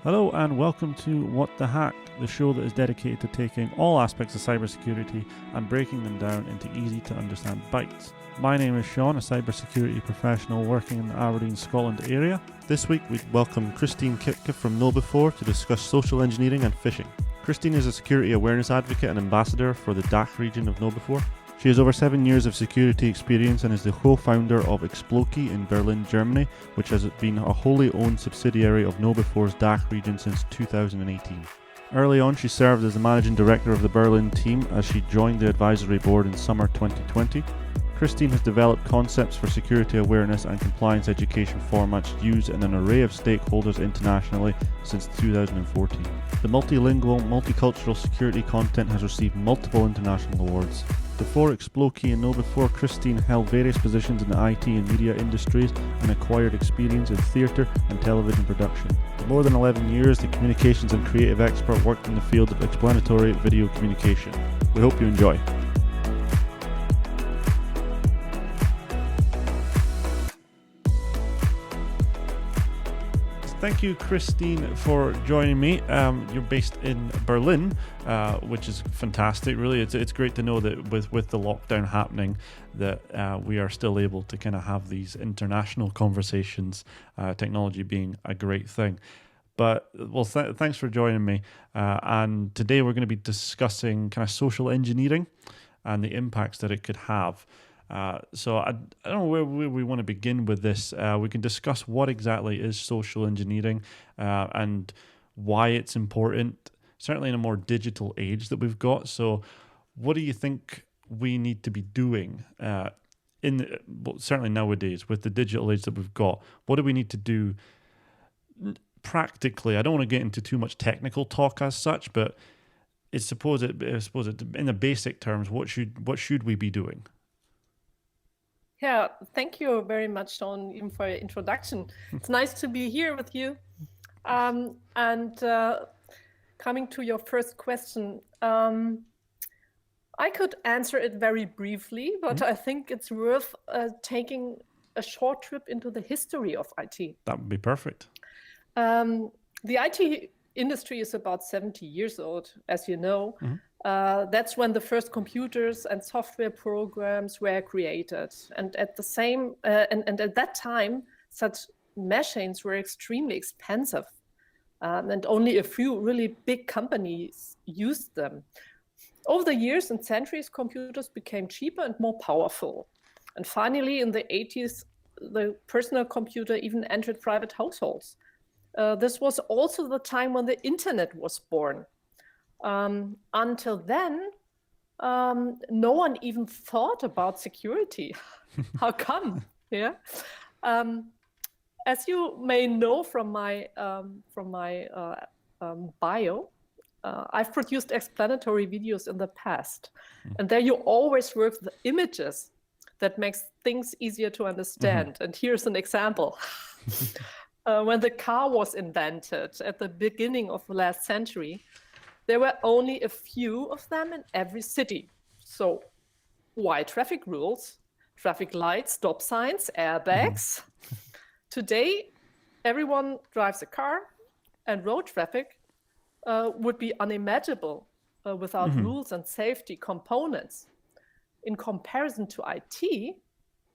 Hello and welcome to What the Hack, the show that is dedicated to taking all aspects of cybersecurity and breaking them down into easy to understand bites. My name is Sean, a cybersecurity professional working in the Aberdeen, Scotland area. This week we welcome Christine Kipke from KnowBe4 to discuss social engineering and phishing. Christine is a security awareness advocate and ambassador for the DACH region of KnowBe4. She has over 7 years of security experience and is the co-founder of Exploqii in Berlin, Germany, which has been a wholly owned subsidiary of KnowBe4's DACH region since 2018. Early on, she served as the managing director of the Berlin team as she joined the advisory board in summer 2020. Christine has developed concepts for security awareness and compliance education formats used in an array of stakeholders internationally since 2014. The multilingual, multicultural security content has received multiple international awards. Before Exploqii and KnowBe4, Christine held various positions in the IT and media industries and acquired experience in theatre and television production. For more than 11 years, the communications and creative expert worked in the field of explanatory video communication. We hope you enjoy. Thank you, Christine, for joining me. You're based in Berlin, which is fantastic. Really, it's great to know that with the lockdown happening, that we are still able to kind of have these international conversations. Technology being a great thing. But thanks for joining me. And today we're going to be discussing kind of social engineering and the impacts that it could have. So I don't know where we want to begin with this. We can discuss what exactly is social engineering and why it's important, certainly in a more digital age that we've got. So what do you think we need to be doing certainly nowadays with the digital age that we've got? What do we need to do practically? I don't want to get into too much technical talk as such, but I suppose in the basic terms, what should we be doing? Yeah, thank you very much, Sean, even for your introduction. It's nice to be here with you. And coming to your first question, I could answer it very briefly, but I think it's worth taking a short trip into the history of IT. That would be perfect. The IT industry is about 70 years old, as you know. That's when the first computers and software programs were created, and at that time, such machines were extremely expensive, and only a few really big companies used them. Over the years and centuries, computers became cheaper and more powerful, and finally, in the 80s, the personal computer even entered private households. This was also the time when the internet was born. Until then, no one even thought about security. How come? Yeah. As you may know from my bio, I've produced explanatory videos in the past, and there you always work with images that makes things easier to understand. And here's an example. When the car was invented at the beginning of the last century, there were only a few of them in every city. So why traffic rules, traffic lights, stop signs, airbags? Today, everyone drives a car, and road traffic would be unimaginable without rules and safety components. In comparison to IT,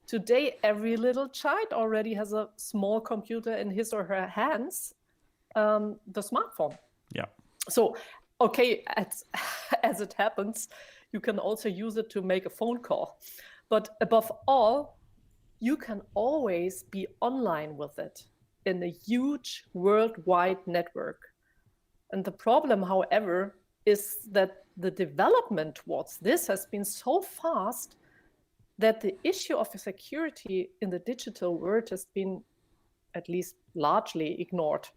today every little child already has a small computer in his or her hands, the smartphone. Yeah. So, okay, as it happens, you can also use it to make a phone call. But above all, you can always be online with it in a huge worldwide network. And the problem, however, is that the development towards this has been so fast that the issue of security in the digital world has been at least largely ignored.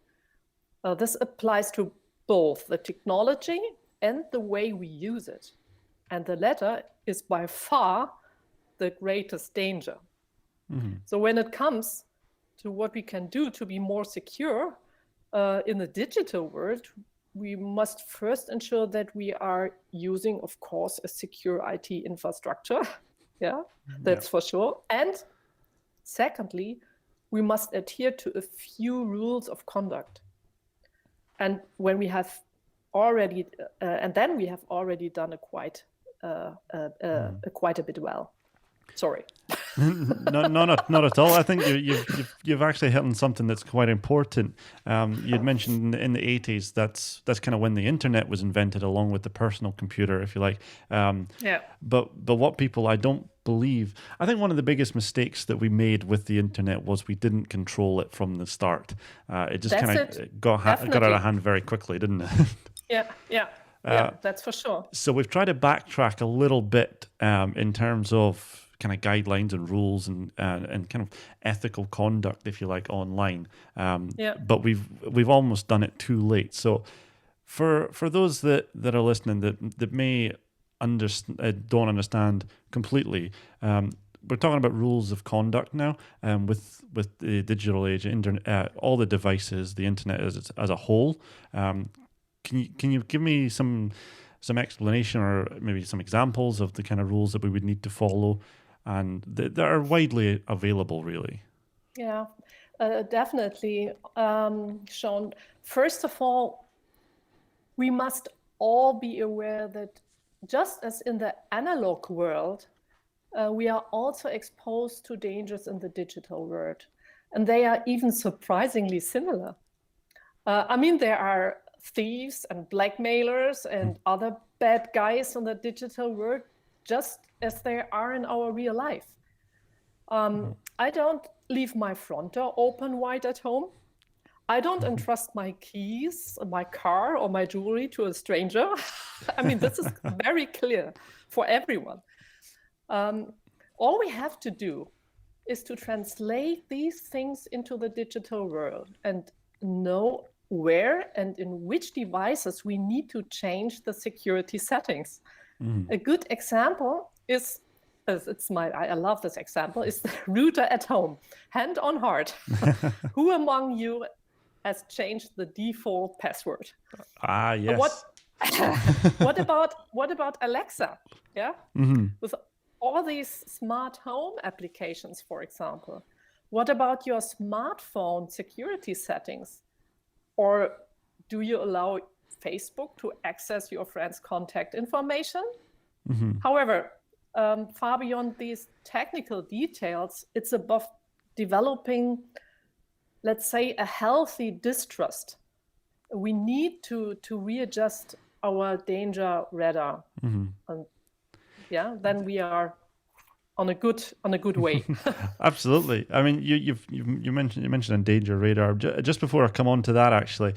This applies to both the technology and the way we use it. And the latter is by far the greatest danger. So when it comes to what we can do to be more secure in the digital world, we must first ensure that we are using, of course, a secure IT infrastructure. That's for sure. And secondly, we must adhere to a few rules of conduct. And when we have already, and then we have already done quite a bit well. Sorry. Not at all. I think you've actually hit on something that's quite important. You'd mentioned in the 80s that's kind of when the internet was invented, along with the personal computer, if you like. Yeah. But what people, I don't believe, I think one of the biggest mistakes that we made with the internet was we didn't control it from the start. It just kind of got out of hand very quickly, didn't it? Yeah, that's for sure. So we've tried to backtrack a little bit in terms of kind of guidelines and rules and kind of ethical conduct, if you like, online. But we've almost done it too late. So for those that are listening that may don't understand completely, we're talking about rules of conduct now with the digital age, internet, all the devices, the internet as a whole. Can you give me some explanation or maybe some examples of the kind of rules that we would need to follow and that are widely available, really? Yeah, definitely, Sean. First of all, we must all be aware that just as in the analog world, we are also exposed to dangers in the digital world. And they are even surprisingly similar. I mean, there are thieves and blackmailers and other bad guys in the digital world, just as they are in our real life. I don't leave my front door open wide at home. I don't entrust my keys, my car, or my jewelry to a stranger. I mean, this is very clear for everyone. All we have to do is to translate these things into the digital world and know where and in which devices we need to change the security settings. A good example is, I love this example, is the router at home. Hand on heart. Who among you has changed the default password? Yes. What about Alexa? Yeah. With all these smart home applications, for example. What about your smartphone security settings? Or do you allow Facebook to access your friends' contact information? However, far beyond these technical details, it's about developing, let's say, a healthy distrust. We need to readjust our danger radar. And then we are on a good way. Absolutely. I mean, you mentioned a danger radar. Just before I come on to that, actually,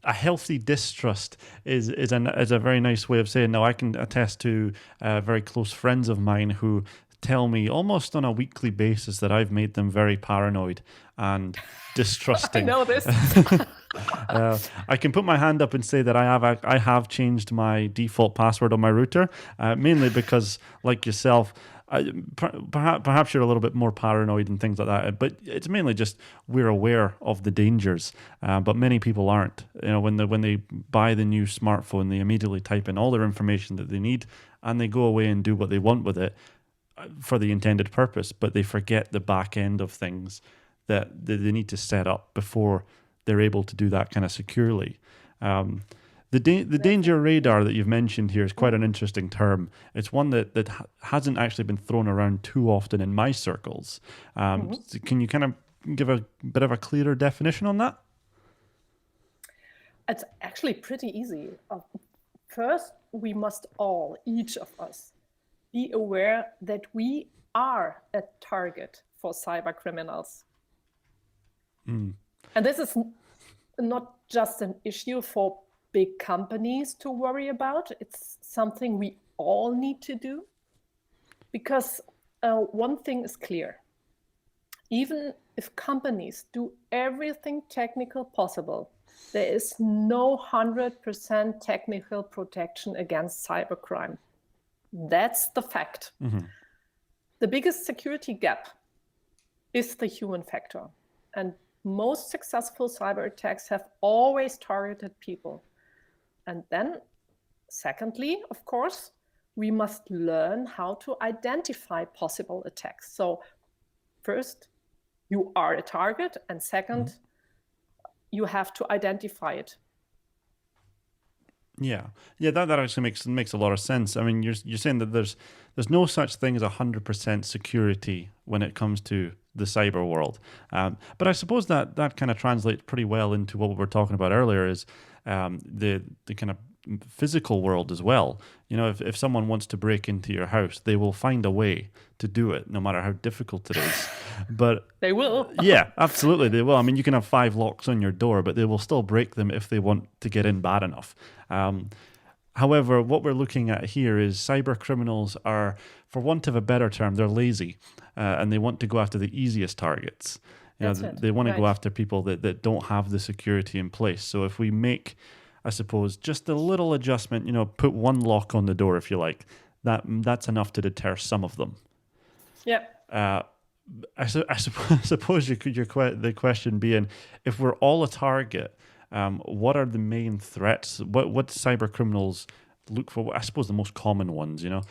a healthy distrust is a very nice way of saying. Now, I can attest to very close friends of mine who tell me almost on a weekly basis that I've made them very paranoid and distrusting. I know this. I can put my hand up and say that I have changed my default password on my router, mainly because, like yourself, perhaps you're a little bit more paranoid and things like that, but it's mainly just we're aware of the dangers, but many people aren't. You know, when they buy the new smartphone, they immediately type in all their information that they need and they go away and do what they want with it for the intended purpose, but they forget the back end of things that they need to set up before they're able to do that kind of securely. The danger radar that you've mentioned here is quite an interesting term. It's one that hasn't actually been thrown around too often in my circles. So can you kind of give a bit of a clearer definition on that? It's actually pretty easy. First, we must all, each of us, be aware that we are a target for cyber criminals. And this is not just an issue for big companies to worry about. It's something we all need to do. Because one thing is clear. Even if companies do everything technical possible, there is no 100% technical protection against cybercrime. That's the fact. The biggest security gap is the human factor. And most successful cyber attacks have always targeted people. And then, secondly, of course, we must learn how to identify possible attacks. So first, you are a target. And second, you have to identify it. Yeah, that actually makes a lot of sense. I mean, you're saying that there's no such thing as 100% security when it comes to the cyber world. But I suppose that kind of translates pretty well into what we were talking about earlier, is the kind of physical world as well. You know, if someone wants to break into your house, they will find a way to do it, no matter how difficult it is. But they will. Yeah, absolutely, they will. I mean, you can have 5 locks on your door, but they will still break them if they want to get in bad enough. However, what we're looking at here is cyber criminals are, for want of a better term, they're lazy, and they want to go after the easiest targets. You know, they want to go after people that don't have the security in place. So if we make, I suppose, just a little adjustment, you know, put 1 lock on the door, if you like, that's enough to deter some of them. Yeah. I suppose the question being, if we're all a target, what are the main threats? What cyber criminals look for? I suppose the most common ones, you know,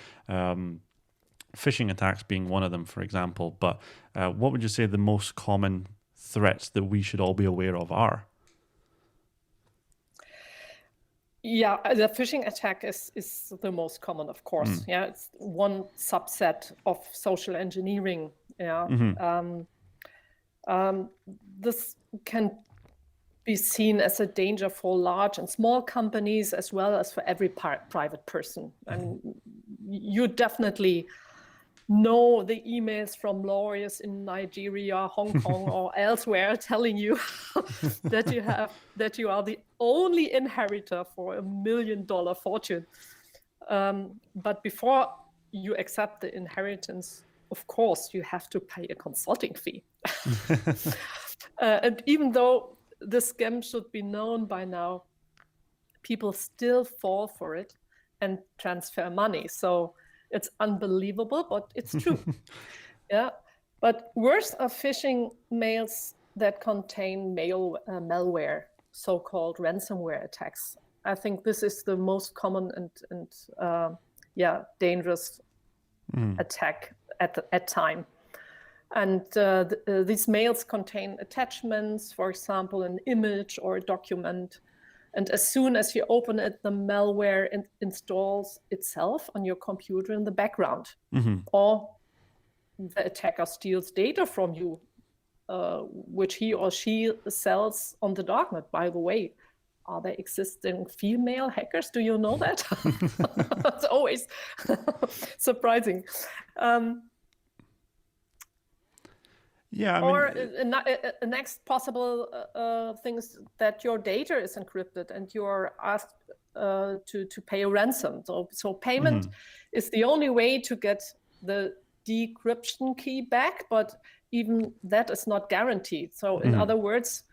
phishing attacks being one of them, for example. But what would you say the most common threats that we should all be aware of are? Yeah, the phishing attack is the most common, of course. Yeah, it's one subset of social engineering. Yeah. This can be seen as a danger for large and small companies, as well as for every private person. And you definitely know the emails from lawyers in Nigeria, Hong Kong, or elsewhere telling you that you are the only inheritor for $1 million fortune. But before you accept the inheritance, of course, you have to pay a consulting fee. And even though the scam should be known by now, people still fall for it and transfer money. So it's unbelievable, but it's true. Yeah. But worse are phishing mails that contain malware, so-called ransomware attacks. I think this is the most common and dangerous attack at time. And these mails contain attachments, for example, an image or a document. And as soon as you open it, the malware installs itself on your computer in the background. Or the attacker steals data from you, which he or she sells on the darknet. By the way, are there existing female hackers? Do you know that? It's always surprising. Yeah, I mean, or a next possible thing is that your data is encrypted and you're asked to pay a ransom. So payment is the only way to get the decryption key back, but even that is not guaranteed. So in other words,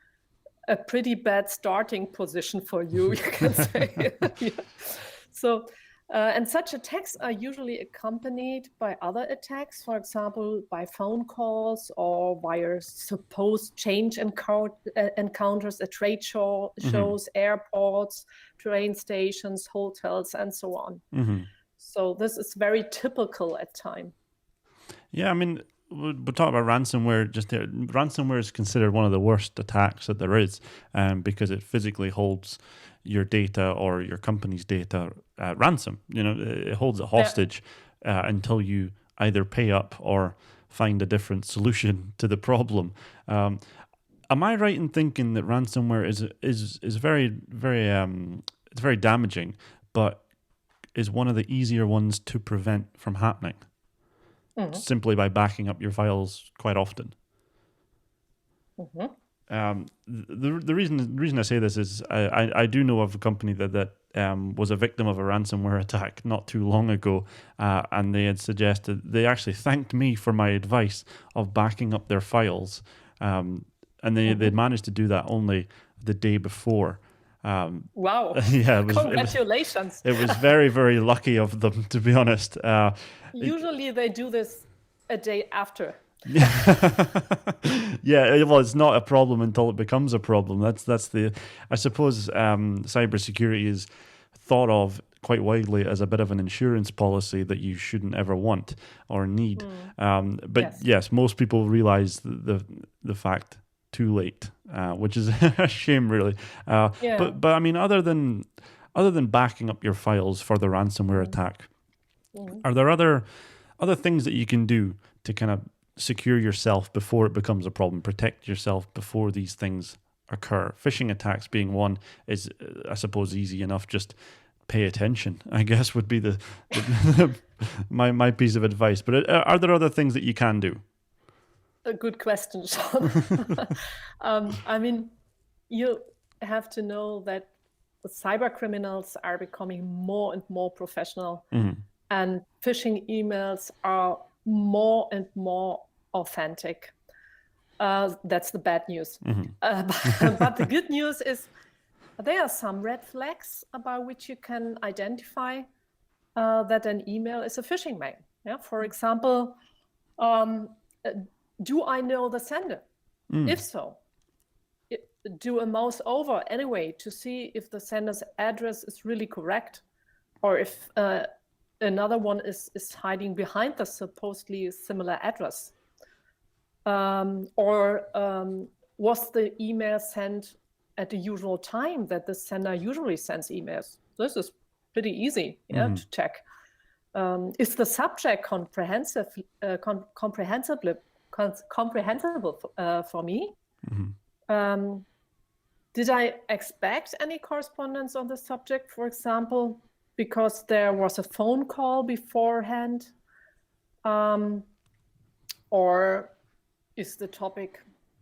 a pretty bad starting position for you, you can say. Yeah. So. And such attacks are usually accompanied by other attacks, for example, by phone calls or via supposed change encounters at trade shows, airports, train stations, hotels, and so on. So this is very typical at time. Yeah, I mean, we'll talk about ransomware just there. Ransomware is considered one of the worst attacks that there is, because it physically holds your data or your company's data at ransom. You know, it holds it hostage until you either pay up or find a different solution to the problem. Am I right in thinking that ransomware is very it's very damaging, but is one of the easier ones to prevent from happening? Simply by backing up your files quite often. The reason I say this is I do know of a company that was a victim of a ransomware attack not too long ago, and they had suggested, they actually thanked me for my advice of backing up their files, and they'd managed to do that only the day before. Wow! Yeah, Congratulations! It was very, very lucky of them, to be honest. Usually they do this a day after. Yeah, well, it's not a problem until it becomes a problem. That's the, I suppose, cybersecurity is thought of quite widely as a bit of an insurance policy that you shouldn't ever want or need. But yes, most people realize the fact too late. which is a shame, really. Yeah. But I mean, other than backing up your files for the ransomware attack, are there other things that you can do to kind of secure yourself before it becomes a problem, protect yourself before these things occur? Phishing attacks being one is, I suppose, easy enough. Just pay attention, I guess, would be my piece of advice. But are there other things that you can do? A good question, Sean. I mean, you have to know that the cyber criminals are becoming more and more professional, and phishing emails are more and more authentic. That's the bad news. But the good news is there are some red flags about which you can identify that an email is a phishing mail. Yeah, for example, do I know the sender? If so, do a mouse over anyway to see if the sender's address is really correct, or if another one is hiding behind the supposedly similar address. Or was the email sent at the usual time that the sender usually sends emails? This is pretty easy to check. Is the subject comprehensible for me? Did I expect any correspondence on the subject, for example, because there was a phone call beforehand? Or is the topic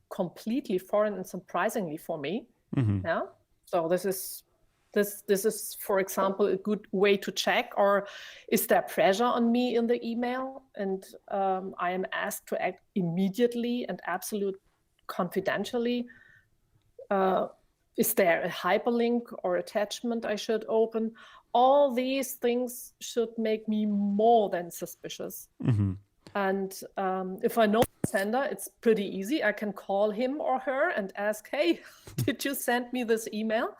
completely foreign and surprisingly for me? Yeah. So this is, for example, a good way to check. Or is there pressure on me in the email, and I am asked to act immediately and absolute confidentially? Is there a hyperlink or attachment I should open? All these things should make me more than suspicious. And if I know the sender, it's pretty easy. I can call him or her and ask, hey, did you send me this email?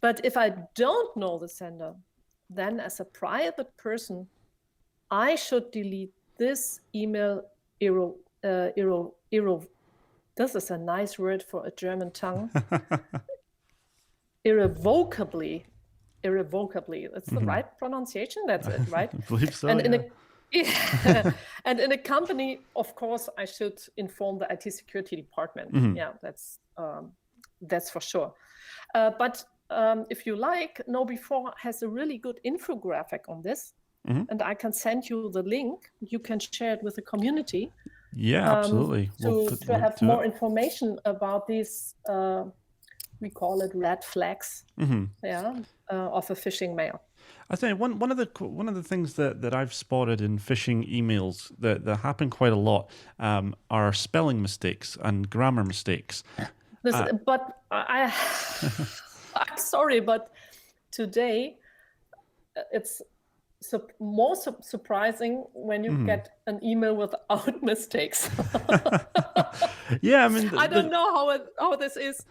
But if I don't know the sender, then as a private person, I should delete this email. This is a nice word for a German tongue. Irrevocably. That's the right pronunciation. That's it, right? I believe so. And yeah. And in a company, of course, I should inform the IT security department. Yeah, that's for sure. But if you like, KnowBe4 has a really good infographic on this, and I can send you the link. You can share it with the community. Yeah, absolutely. To have more information about these, we call it red flags, of a phishing mail. I think one of the things that I've spotted in phishing emails that happen quite a lot are spelling mistakes and grammar mistakes. But I'm sorry, but today it's more surprising when you get an email without mistakes. Yeah, I mean, I don't know how this is.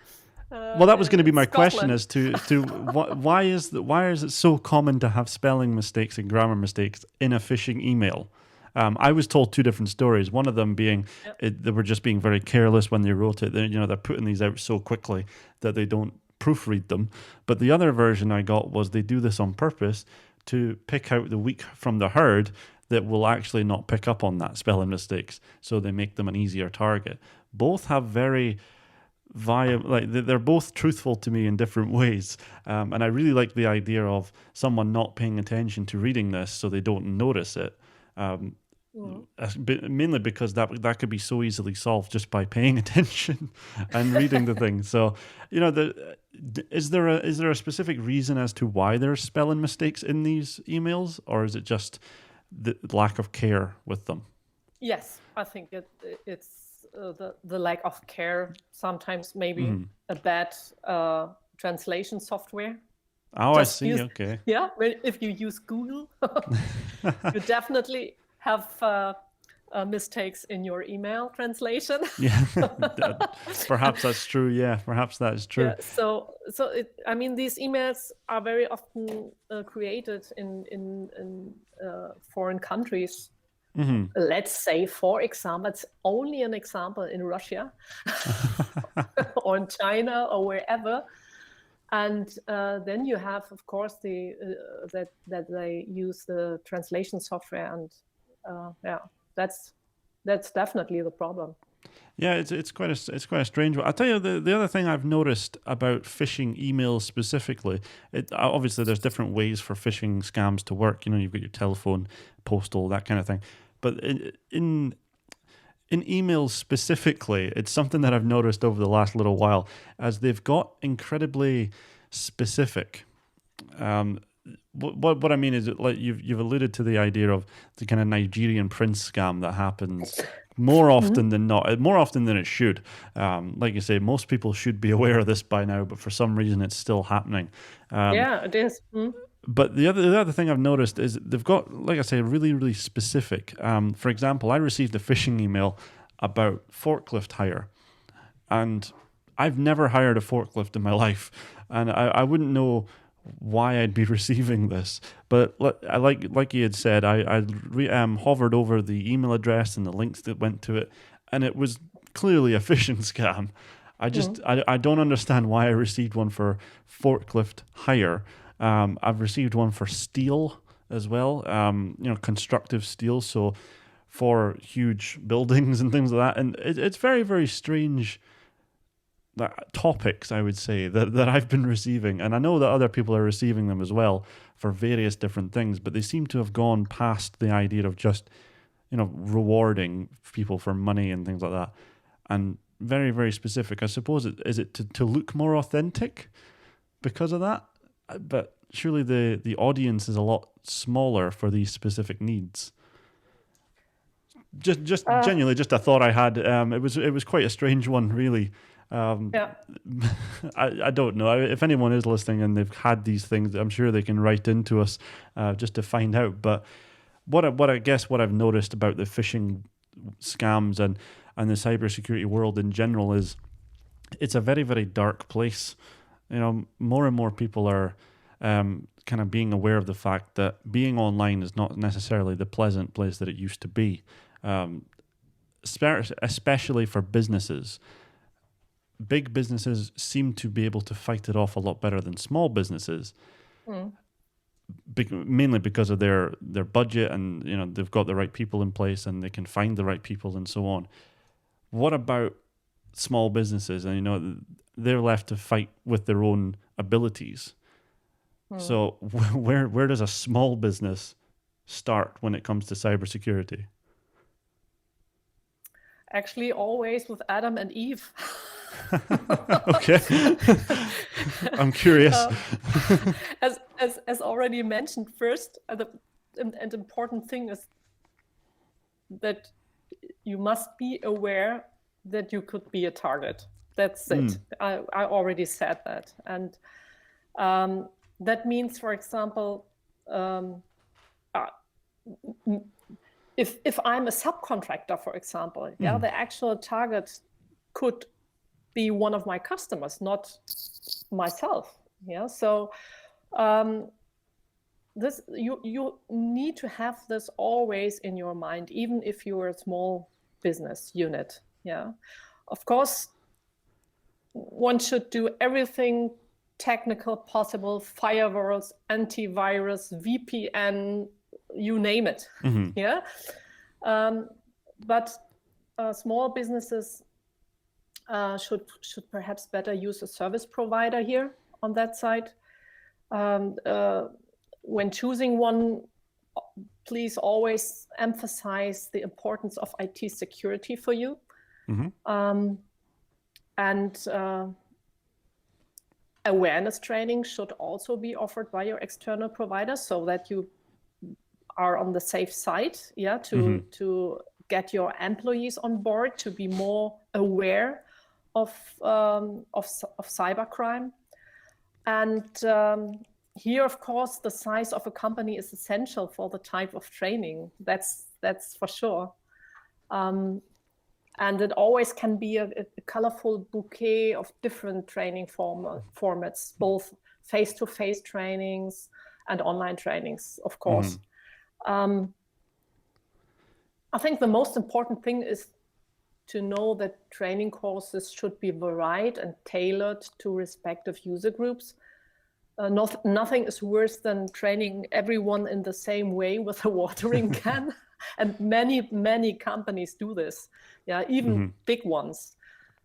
Well, that was going to be my question as to why is it so common to have spelling mistakes and grammar mistakes in a phishing email? I was told two different stories. One of them being they were just being very careless when they wrote it. They're putting these out so quickly that they don't proofread them. But the other version I got was they do this on purpose to pick out the weak from the herd that will actually not pick up on that spelling mistakes, so they make them an easier target. Both have very they're both truthful to me in different ways, and I really like the idea of someone not paying attention to reading this so they don't notice it. Mainly because that could be so easily solved just by paying attention and reading the thing. So, is there a specific reason as to why there's spelling mistakes in these emails, or is it just the lack of care with them? Yes, I think it's the lack of care. Sometimes maybe a bad translation software. Oh, I see. Okay. Yeah, if you use Google, you definitely have mistakes in your email translation. Yeah, perhaps that's true. Yeah, perhaps that is true. Yeah, so these emails are very often created in foreign countries, Let's say, for example, it's only an example in Russia or in China or wherever. And then you have, of course, that they use the translation software, and that's definitely the problem. Yeah, it's quite a strange one. I'll tell you the other thing I've noticed about phishing emails specifically. Obviously there's different ways for phishing scams to work. You know, you've got your telephone, postal, that kind of thing. But in emails specifically, it's something that I've noticed over the last little while, as they've got incredibly specific. What I mean is, like you've alluded to the idea of the kind of Nigerian prince scam that happens more often than not, more often than it should. Like you say, most people should be aware of this by now, but for some reason it's still happening. Yeah, it is. But the other thing I've noticed is they've got, like I say, really specific. For example, I received a phishing email about forklift hire, and I've never hired a forklift in my life, and I wouldn't know why I'd be receiving this. But like you had said, I hovered over the email address and the links that went to it, and it was clearly a phishing scam. I don't understand why I received one for forklift hire. I've received one for steel as well, constructive steel, so for huge buildings and things like that. And it's very strange topics, I would say, that I've been receiving. And I know that other people are receiving them as well for various different things, but they seem to have gone past the idea of just, rewarding people for money and things like that. And very specific. I suppose is it to look more authentic because of that? But surely the audience is a lot smaller for these specific needs. Just genuinely, just a thought I had. It was quite a strange one, really. I don't know if anyone is listening and they've had these things. I'm sure they can write into us just to find out. But what I've noticed about the phishing scams and the cybersecurity world in general is it's a very dark place. More and more people are kind of being aware of the fact that being online is not necessarily the pleasant place that it used to be, especially for businesses. Big businesses seem to be able to fight it off a lot better than small businesses, mainly because of their budget, and they've got the right people in place and they can find the right people and so on. What about small businesses? And they're left to fight with their own abilities. So where does a small business start when it comes to cybersecurity? Actually, always with Adam and Eve. Okay. I'm curious. As already mentioned, first, an important thing is that you must be aware that you could be a target. That's it. I already said that. And that means, for example, if I'm a subcontractor, for example, the actual target could be one of my customers, not myself. So this you need to have this always in your mind, even if you're a small business unit. Of course, one should do everything technical possible: firewalls, antivirus, VPN, you name it. But small businesses should perhaps better use a service provider here on that side. When choosing one, please always emphasize the importance of IT security for you. And awareness training should also be offered by your external provider, so that you are on the safe side, to get your employees on board, to be more aware of cybercrime. And here, of course, the size of a company is essential for the type of training. That's for sure. And it always can be a colorful bouquet of different training formats, both face-to-face trainings and online trainings, of course. I think the most important thing is to know that training courses should be varied and tailored to respective user groups. Nothing is worse than training everyone in the same way with a watering can. And many companies do this. Yeah, even big ones.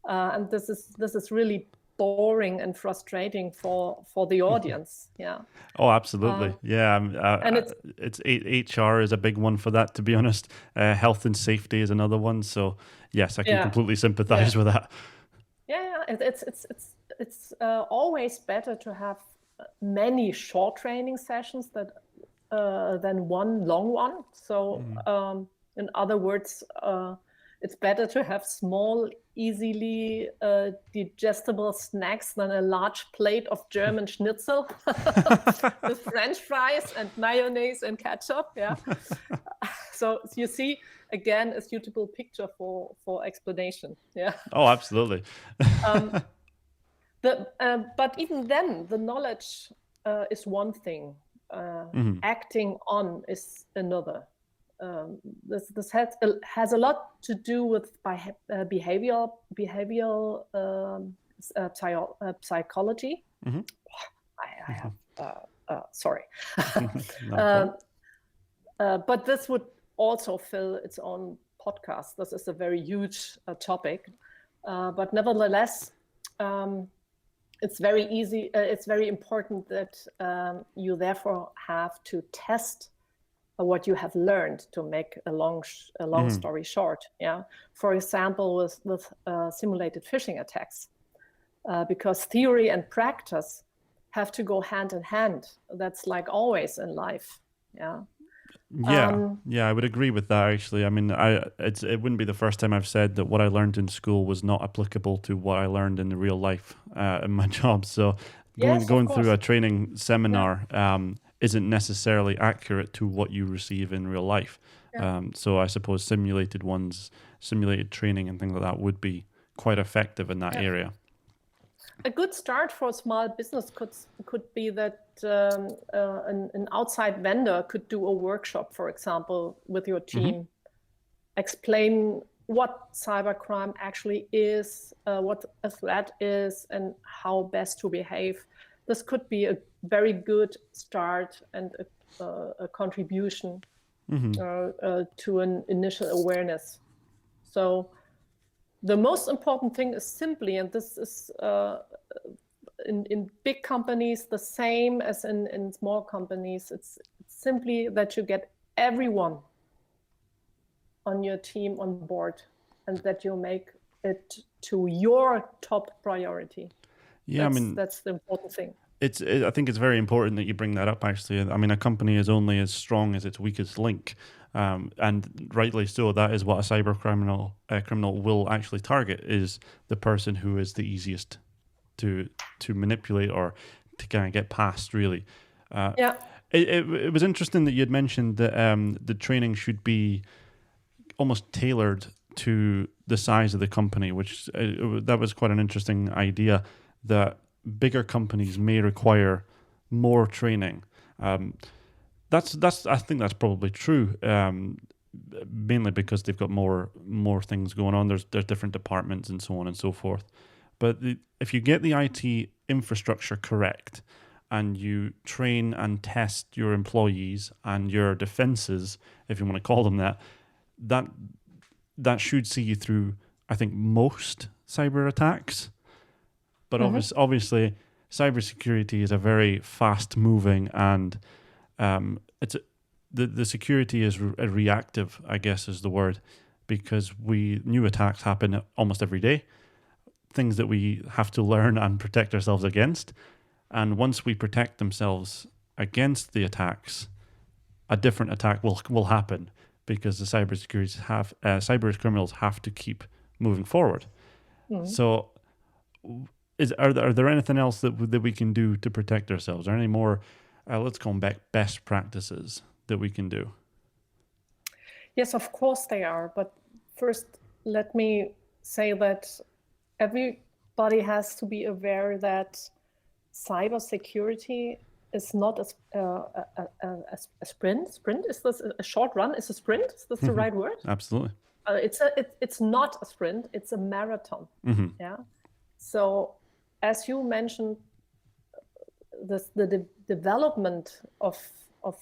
And this is really boring and frustrating for the audience. Yeah. Oh, absolutely. Yeah. And it's HR is a big one for that, to be honest. Health and safety is another one. So yes, I can completely sympathize with that. Yeah. It's always better to have many short training sessions than one long one. So in other words, it's better to have small, easily digestible snacks than a large plate of German schnitzel with French fries and mayonnaise and ketchup. Yeah. So you see, again, a suitable picture for explanation. Yeah. Oh, absolutely. But even then, the knowledge is one thing. Acting on is another. This has a lot to do with behavioral psychology. I have sorry, but this would also fill its own podcast. This is a very huge topic, but nevertheless. It's very easy. It's very important that you therefore have to test what you have learned to make a long story short. Yeah. For example, with simulated phishing attacks, because theory and practice have to go hand in hand. That's like always in life. Yeah. Yeah, I would agree with that. Actually, I mean, it wouldn't be the first time I've said that what I learned in school was not applicable to what I learned in the real life in my job. So going through a training seminar isn't necessarily accurate to what you receive in real life. Yeah. So I suppose simulated training and things like that would be quite effective in that area. A good start for a small business could be that an outside vendor could do a workshop, for example, with your team, explain what cybercrime actually is, what a threat is, and how best to behave. This could be a very good start and a contribution to an initial awareness. So the most important thing is simply, and this is in big companies the same as in small companies, it's simply that you get everyone on your team on board and that you make it to your top priority. Yeah, that's the important thing. I think it's very important that you bring that up, actually. I mean, a company is only as strong as its weakest link. And rightly so, that is what a cyber criminal will actually target, is the person who is the easiest to manipulate or to kind of get past, really. It was interesting that you had mentioned that the training should be almost tailored to the size of the company, which that was quite an interesting idea, that bigger companies may require more training. I think that's probably true, mainly because they've got more things going on. There's different departments and so on and so forth. But if you get the IT infrastructure correct and you train and test your employees and your defenses, if you want to call them that should see you through, I think, most cyber attacks. But obviously, cybersecurity is a very fast-moving and the security is reactive, I guess is the word, because new attacks happen almost every day, things that we have to learn and protect ourselves against. And once we protect themselves against the attacks, a different attack will happen, because the cyber criminals have to keep moving forward. So are there anything else that we can do to protect ourselves? Are there any more let's call them best practices that we can do? Yes, of course they are. But first, let me say that everybody has to be aware that cybersecurity is not a sprint. Sprint, is this a short run? Is a sprint? Is this the right word? Absolutely. It's not a sprint. It's a marathon. Yeah. So, as you mentioned, the development of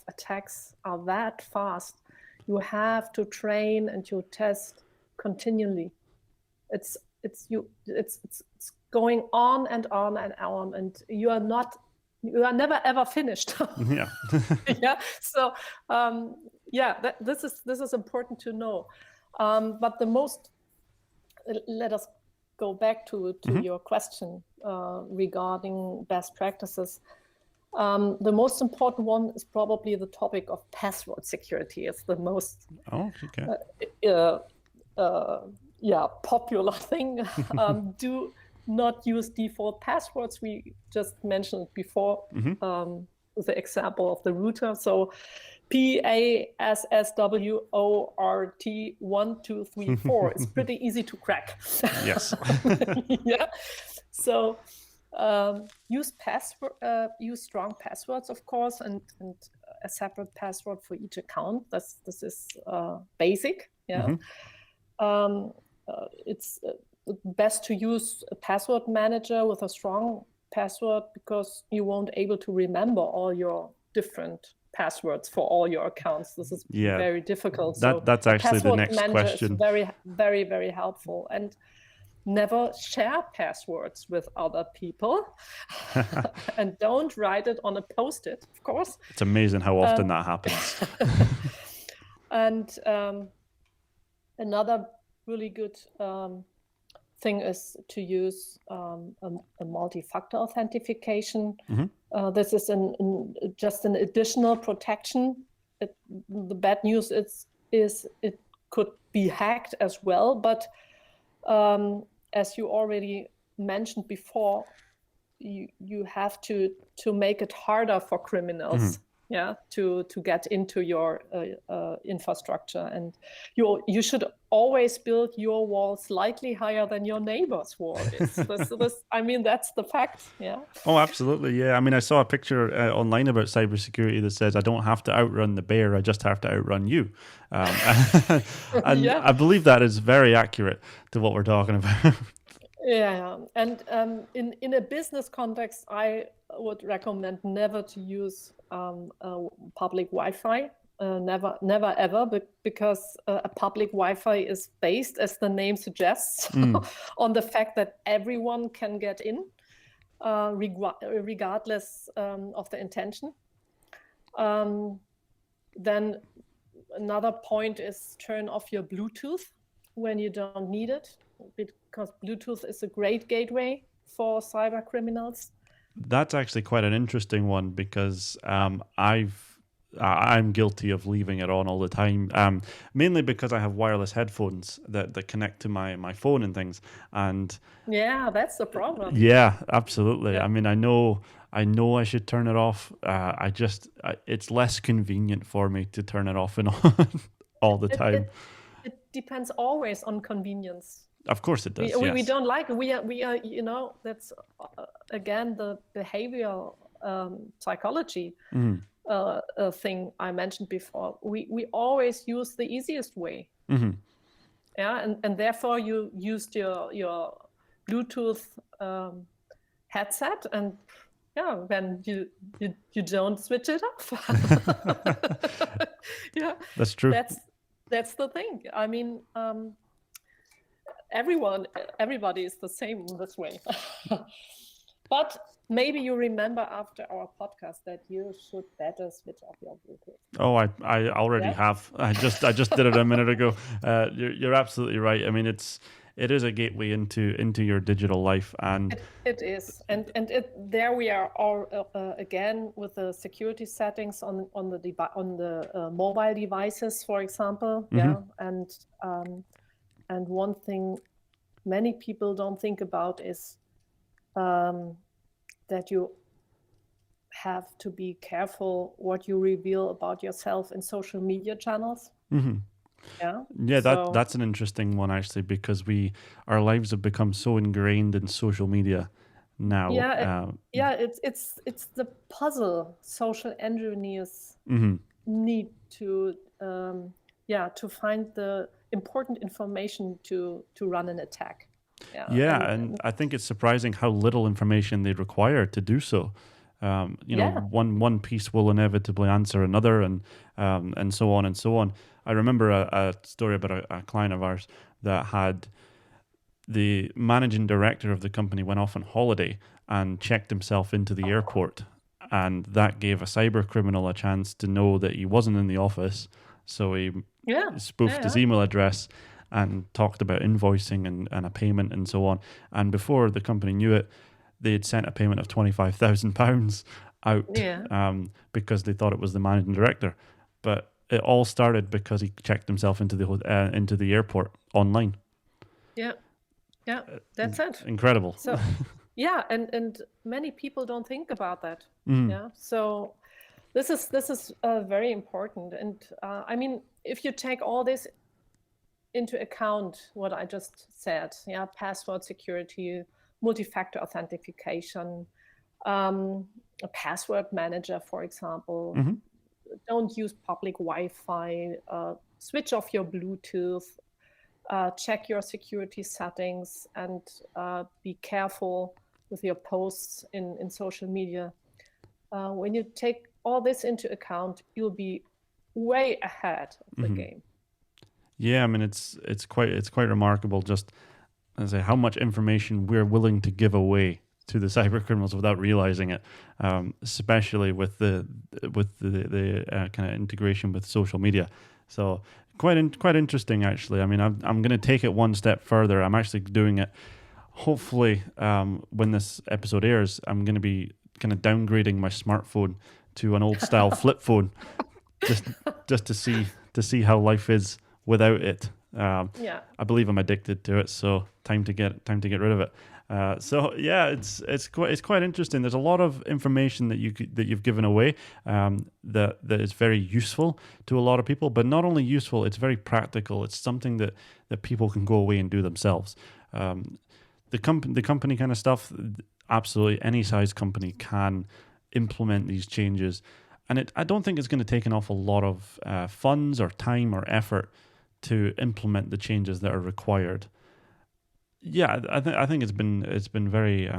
attacks are that fast. You have to train and you test continually. It's going on and on and on, and you are never ever finished. Yeah. Yeah. So this is important to know. But let us go back to your question regarding best practices. The most important one is probably the topic of password security. It's the most popular thing. Do not use default passwords. We just mentioned it before with the example of the router. So PASSWORT 1 2 3 4 is pretty easy to crack. Yes. Yeah. So use strong passwords, of course, and a separate password for each account. This is basic. Yeah. It's best to use a password manager with a strong password because you won't able to remember all your different passwords for all your accounts. This is very difficult. That's actually the next question. Is very, very, very helpful. And never share passwords with other people. And don't write it on a Post-it, of course. It's amazing how often that happens. And another really good thing is to use a multi-factor authentication. This is just an additional protection. The bad news is it could be hacked as well, but as you already mentioned before, you have to make it harder for criminals. Yeah, to get into your infrastructure, and you should always build your wall slightly higher than your neighbor's wall is. I mean, that's the fact. Yeah. Oh, absolutely. Yeah. I mean, I saw a picture online about cybersecurity that says, "I don't have to outrun the bear; I just have to outrun you." And I believe that is very accurate to what we're talking about. Yeah, and in a business context, I would recommend never to use public Wi-Fi. Never ever, because a public Wi-Fi is based, as the name suggests, on the fact that everyone can get in, regardless of the intention. Then another point is turn off your Bluetooth when you don't need it, because Bluetooth is a great gateway for cyber criminals. That's actually quite an interesting one, because I'm guilty of leaving it on all the time, mainly because I have wireless headphones that connect to my phone and things. And yeah, that's the problem. Yeah, absolutely. Yeah. I mean, I know I should turn it off. It's less convenient for me to turn it off and on all the time. It depends always on convenience. Of course it does. We don't like it. We are that's again the behavioral psychology thing I mentioned before. We always use the easiest way. Yeah, and therefore you used your Bluetooth headset, and then you don't switch it off. Yeah, that's true. That's the thing. I mean, everybody is the same this way. But maybe you remember after our podcast that you should better switch off your Bluetooth. Oh, I already have. I just did it a minute ago. You're absolutely right. I mean, it is a gateway into your digital life, and it is. And there we are all again with the security settings on the mobile devices, for example. Yeah, and one thing many people don't think about is that you have to be careful what you reveal about yourself in social media channels. Yeah, that's an interesting one, actually, because our lives have become so ingrained in social media now. It's the puzzle social engineers Mhm. need to to find the important information to run an attack. Yeah, and I think it's surprising how little information they require to do so. One piece will inevitably answer another, and so on and so on. I remember a story about a client of ours that had the managing director of the company went off on holiday and checked himself into the airport, and that gave a cyber criminal a chance to know that he wasn't in the office. So he spoofed his email address and talked about invoicing and a payment and so on. And before the company knew it, they had sent a payment of £25,000 out because they thought it was the managing director. But it all started because he checked himself into the airport online. Yeah, that's it. Incredible. So, and many people don't think about that. Yeah, so this is very important. And I mean, if you take all this into account, what I just said, password security, multi-factor authentication, a password manager, for example. Don't use public Wi-Fi. Switch off your Bluetooth. Check your security settings, and be careful with your posts in social media. When you take all this into account, you'll be way ahead of the game. Yeah, I mean it's quite remarkable just as how much information we're willing to give away to the cyber criminals without realizing it, especially with the kind of integration with social media. So quite interesting, actually. I mean, I'm going to take it one step further. I'm actually doing it. Hopefully, when this episode airs, I'm going to be kind of downgrading my smartphone to an old style flip phone, just to see how life is without it. I believe I'm addicted to it, so time to get rid of it. It's quite interesting. There's a lot of information that you've given away that is very useful to a lot of people, but not only useful, it's very practical. It's something that people can go away and do themselves. The company kind of stuff, absolutely any size company can implement these changes, and I don't think it's going to take an awful lot of funds or time or effort to implement the changes that are required. Yeah, I think it's been very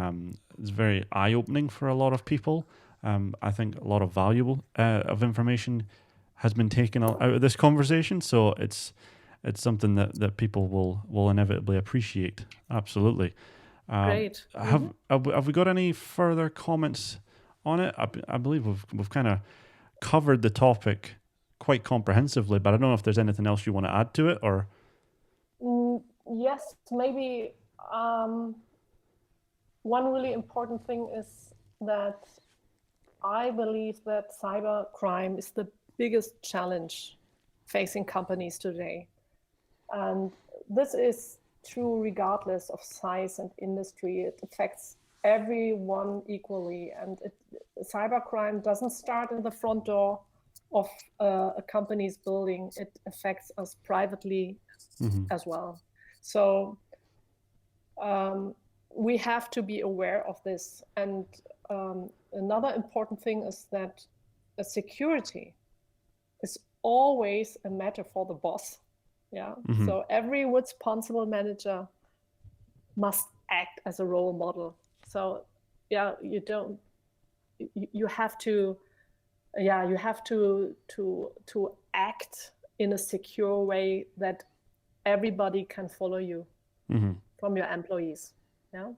it's very eye opening for a lot of people. I think a lot of valuable of information has been taken out of this conversation, so it's something that people will inevitably appreciate. Absolutely. Great. Have we got any further comments on it? I believe we've kind of covered the topic quite comprehensively, but I don't know if there's anything else you want to add to it, or. Yes, maybe one really important thing is that I believe that cybercrime is the biggest challenge facing companies today. And this is true regardless of size and industry. It affects everyone equally. And cybercrime doesn't start in the front door of a company's building. It affects us privately as well. So we have to be aware of this. And another important thing is that security is always a matter for the boss. Yeah. So every responsible manager must act as a role model. So you have to act in a secure way that everybody can follow you from your employees. Yeah.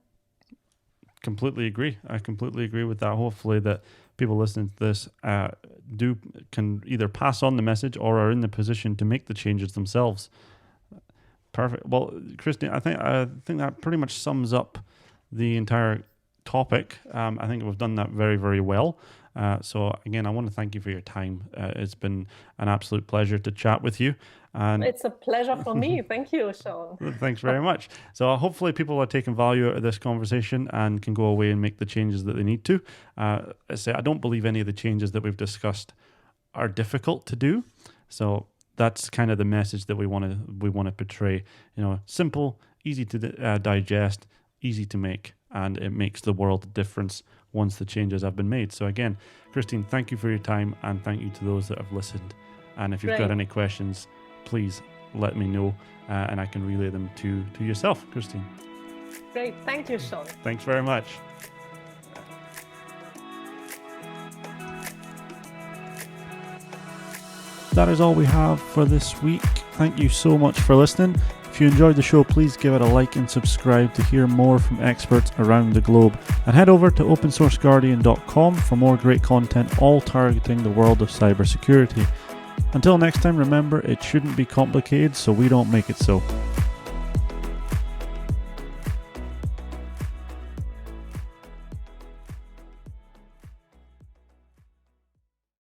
Completely agree. I completely agree with that. Hopefully that people listening to this can either pass on the message or are in the position to make the changes themselves. Perfect. Well, Christine, I think that pretty much sums up the entire topic. I think we've done that very, very well. So again, I want to thank you for your time. It's been an absolute pleasure to chat with you. And it's a pleasure for me. Thank you, Sean. Thanks very much. So hopefully people are taking value out of this conversation and can go away and make the changes that they need to. I don't believe any of the changes that we've discussed are difficult to do. So that's kind of the message that we want to portray. Simple, easy to digest, easy to make, and it makes the world a difference once the changes have been made. So again, Christine, thank you for your time, and thank you to those that have listened. And if you've got any questions, please let me know, and I can relay them to yourself, Christine. Great. Thank you, Sean. Thanks very much. That is all we have for this week. Thank you so much for listening. If you enjoyed the show, please give it a like and subscribe to hear more from experts around the globe. And head over to opensourceguardian.com for more great content, all targeting the world of cybersecurity. Until next time, remember, it shouldn't be complicated, so we don't make it so.